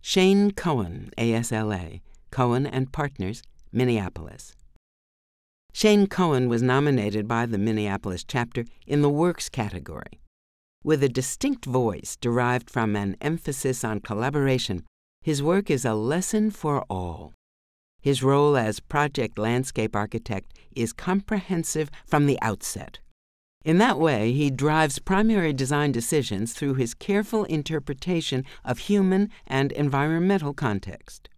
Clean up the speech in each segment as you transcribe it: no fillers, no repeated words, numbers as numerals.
Shane Coen, ASLA, Coen and Partners, Minneapolis. Shane Coen was nominated by the Minneapolis chapter in the Works category. With a distinct voice derived from an emphasis on collaboration, his work is a lesson for all. His role as project landscape architect is comprehensive from the outset. In that way, he drives primary design decisions through his careful interpretation of human and environmental context.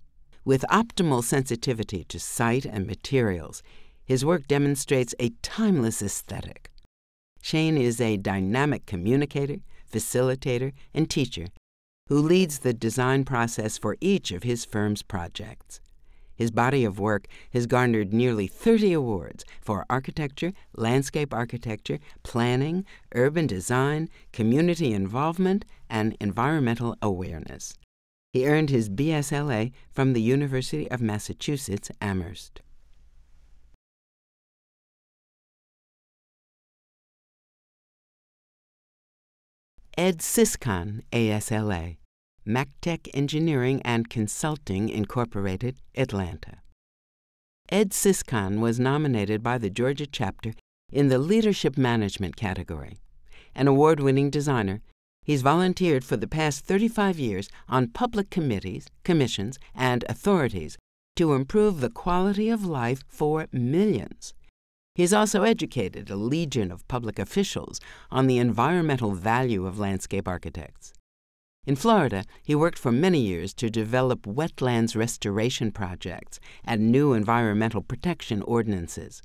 With optimal sensitivity to site and materials, his work demonstrates a timeless aesthetic. Shane is a dynamic communicator, facilitator, and teacher who leads the design process for each of his firm's projects. His body of work has garnered nearly 30 awards for architecture, landscape architecture, planning, urban design, community involvement, and environmental awareness. He earned his BSLA from the University of Massachusetts, Amherst. Ed Siscon, ASLA, MacTech Engineering and Consulting, Incorporated, Atlanta. Ed Siscon was nominated by the Georgia chapter in the Leadership Management category. An award-winning designer, he's volunteered for the past 35 years on public committees, commissions, and authorities to improve the quality of life for millions. He's also educated a legion of public officials on the environmental value of landscape architects. In Florida, he worked for many years to develop wetlands restoration projects and new environmental protection ordinances.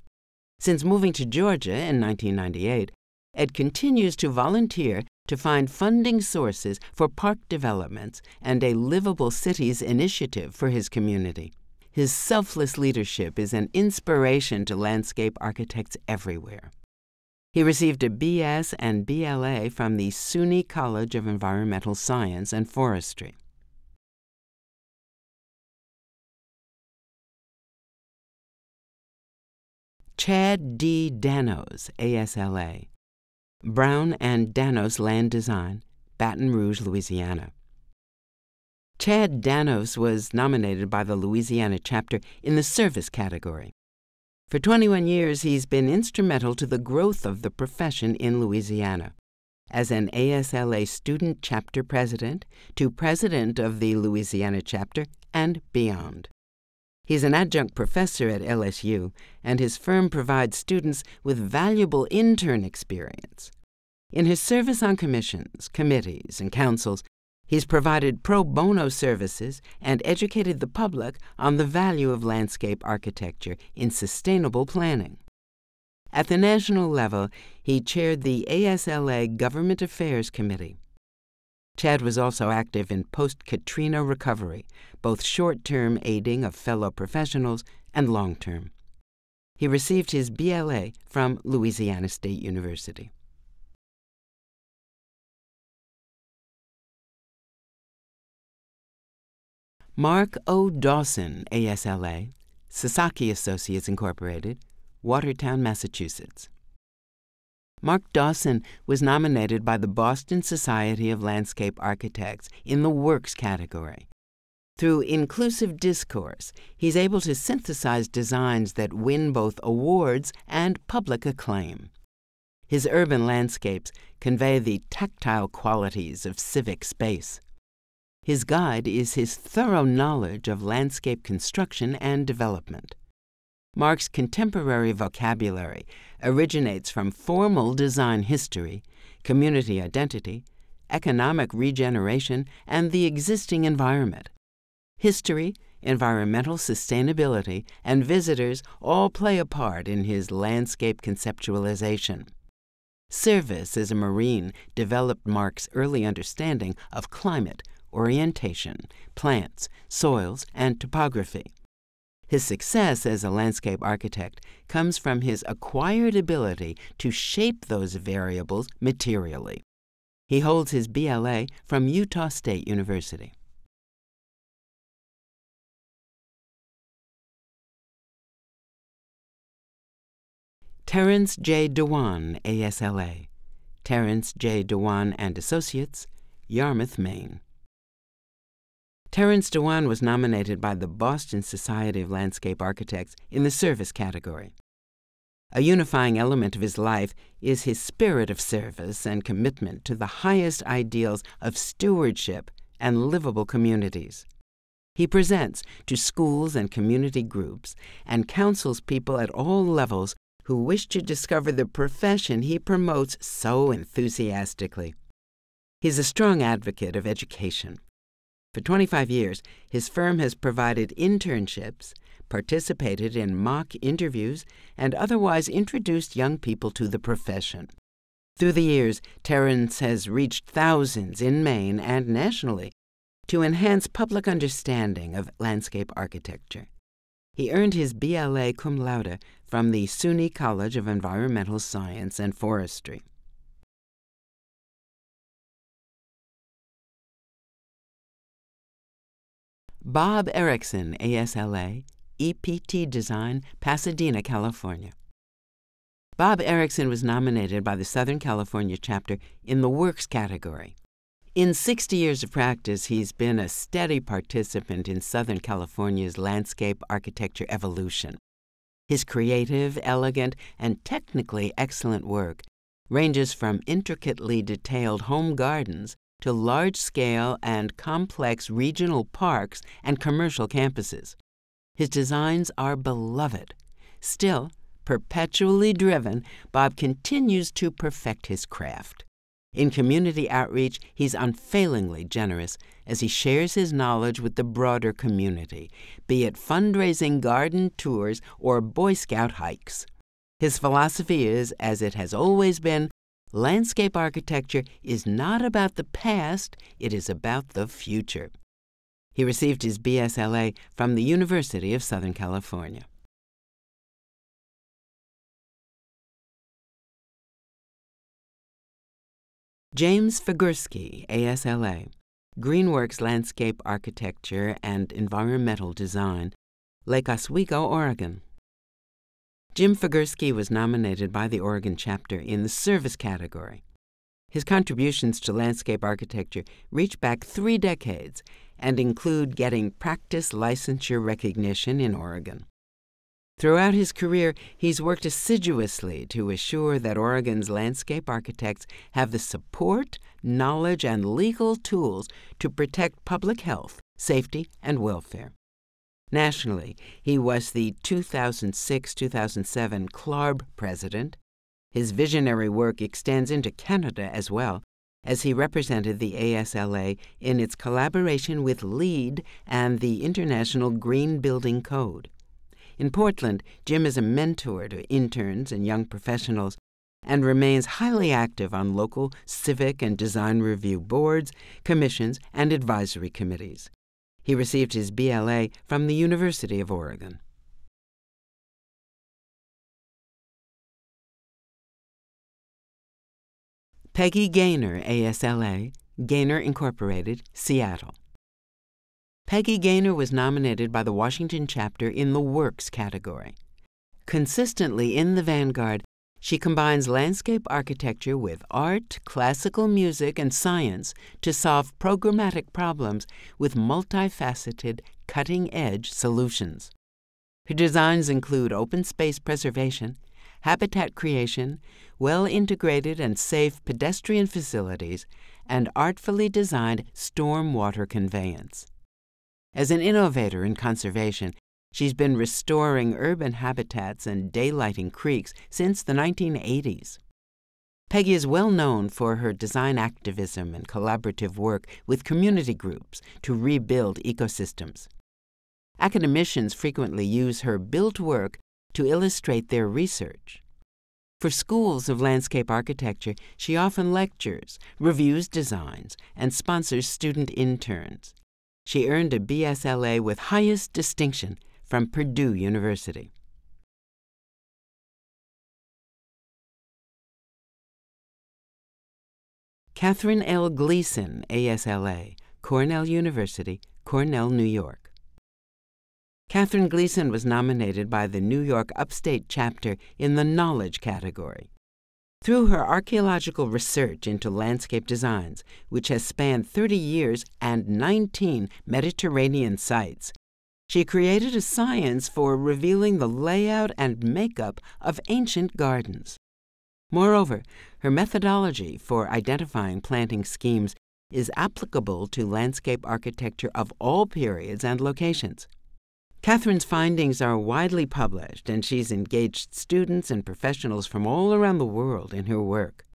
Since moving to Georgia in 1998, Ed continues to volunteer to find funding sources for park developments and a livable cities initiative for his community. His selfless leadership is an inspiration to landscape architects everywhere. He received a BS and BLA from the SUNY College of Environmental Science and Forestry. Chad D. Danos, ASLA, Brown and Danos Land Design, Baton Rouge, Louisiana. Chad Danos was nominated by the Louisiana chapter in the Service category. For 21 years, he's been instrumental to the growth of the profession in Louisiana. As an ASLA student chapter president to president of the Louisiana chapter and beyond. He's an adjunct professor at LSU, and his firm provides students with valuable intern experience. In his service on commissions, committees, and councils, he's provided pro bono services and educated the public on the value of landscape architecture in sustainable planning. At the national level, he chaired the ASLA Government Affairs Committee. Chad was also active in post-Katrina recovery, both short-term aiding of fellow professionals and long-term. He received his BLA from Louisiana State University. Mark O. Dawson, ASLA, Sasaki Associates, Incorporated, Watertown, Massachusetts. Mark Dawson was nominated by the Boston Society of Landscape Architects in the Works category. Through inclusive discourse, he's able to synthesize designs that win both awards and public acclaim. His urban landscapes convey the tactile qualities of civic space. His guide is his thorough knowledge of landscape construction and development. Mark's contemporary vocabulary originates from formal design history, community identity, economic regeneration, and the existing environment. History, environmental sustainability, and visitors all play a part in his landscape conceptualization. Service as a Marine developed Mark's early understanding of climate, orientation, plants, soils, and topography. His success as a landscape architect comes from his acquired ability to shape those variables materially. He holds his BLA from Utah State University. Terrence J Dhawan, ASLA, Terrence J Dhawan and Associates, Yarmouth, Maine. Terrence Dhawan was nominated by the Boston Society of Landscape Architects in the service category. A unifying element of his life is his spirit of service and commitment to the highest ideals of stewardship and livable communities. He presents to schools and community groups and counsels people at all levels who wish to discover the profession he promotes so enthusiastically. He's a strong advocate of education. For 25 years, his firm has provided internships, participated in mock interviews, and otherwise introduced young people to the profession. Through the years, Terrence has reached thousands in Maine and nationally to enhance public understanding of landscape architecture. He earned his BLA cum laude from the SUNY College of Environmental Science and Forestry. Bob Erickson, ASLA, EPT Design, Pasadena, California. Bob Erickson was nominated by the Southern California chapter in the Works category. In 60 years of practice, he's been a steady participant in Southern California's landscape architecture evolution. His creative, elegant, and technically excellent work ranges from intricately detailed home gardens to large-scale and complex regional parks and commercial campuses. His designs are beloved. Still, perpetually driven, Bob continues to perfect his craft. In community outreach, he's unfailingly generous as he shares his knowledge with the broader community, be it fundraising garden tours or Boy Scout hikes. His philosophy is, as it has always been, landscape architecture is not about the past, it is about the future. He received his BSLA from the University of Southern California. James Figurski, ASLA, Greenworks Landscape Architecture and Environmental Design, Lake Oswego, Oregon. Jim Figurski was nominated by the Oregon chapter in the service category. His contributions to landscape architecture reach back 3 decades and include getting practice licensure recognition in Oregon. Throughout his career, he's worked assiduously to assure that Oregon's landscape architects have the support, knowledge, and legal tools to protect public health, safety, and welfare. Nationally, he was the 2006-2007 CLARB president. His visionary work extends into Canada as well, as he represented the ASLA in its collaboration with LEED and the International Green Building Code. In Portland, Jim is a mentor to interns and young professionals and remains highly active on local civic and design review boards, commissions, and advisory committees. He received his BLA from the University of Oregon. Peggy Gaynor, ASLA, Gaynor Incorporated, Seattle. Peggy Gaynor was nominated by the Washington chapter in the Works category. Consistently in the vanguard, she combines landscape architecture with art, classical music, and science to solve programmatic problems with multifaceted, cutting-edge solutions. Her designs include open space preservation, habitat creation, well-integrated and safe pedestrian facilities, and artfully designed stormwater conveyance. As an innovator in conservation, she's been restoring urban habitats and daylighting creeks since the 1980s. Peggy is well known for her design activism and collaborative work with community groups to rebuild ecosystems. Academicians frequently use her built work to illustrate their research. For schools of landscape architecture, she often lectures, reviews designs, and sponsors student interns. She earned a BSLA with highest distinction from Purdue University. Kathryn L. Gleason, ASLA, Cornell University, Cornell, New York. Kathryn Gleason was nominated by the New York Upstate chapter in the Knowledge category. Through her archaeological research into landscape designs, which has spanned 30 years and 19 Mediterranean sites, she created a science for revealing the layout and makeup of ancient gardens. Moreover, her methodology for identifying planting schemes is applicable to landscape architecture of all periods and locations. Kathryn's findings are widely published, and she's engaged students and professionals from all around the world in her work.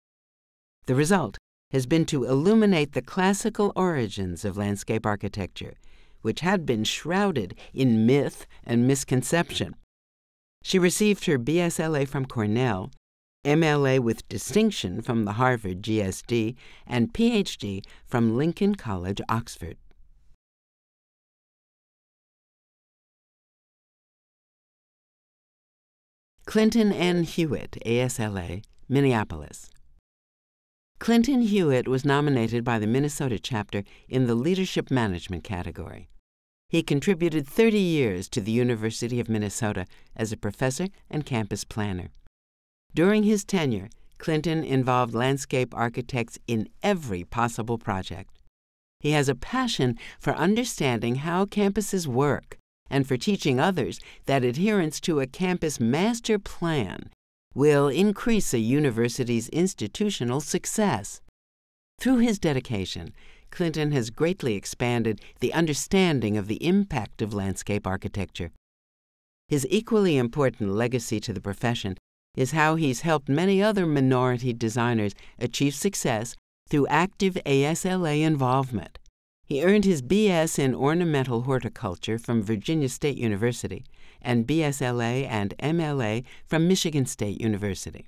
The result has been to illuminate the classical origins of landscape architecture, which had been shrouded in myth and misconception. She received her BSLA from Cornell, MLA with distinction from the Harvard GSD, and PhD from Lincoln College, Oxford. Clinton N. Hewitt, ASLA, Minneapolis. Clinton Hewitt was nominated by the Minnesota chapter in the Leadership Management category. He contributed 30 years to the University of Minnesota as a professor and campus planner. During his tenure, Clinton involved landscape architects in every possible project. He has a passion for understanding how campuses work and for teaching others that adherence to a campus master plan will increase a university's institutional success. Through his dedication, Clinton has greatly expanded the understanding of the impact of landscape architecture. His equally important legacy to the profession is how he's helped many other minority designers achieve success through active ASLA involvement. He earned his B.S. in Ornamental Horticulture from Virginia State University and BSLA and MLA from Michigan State University.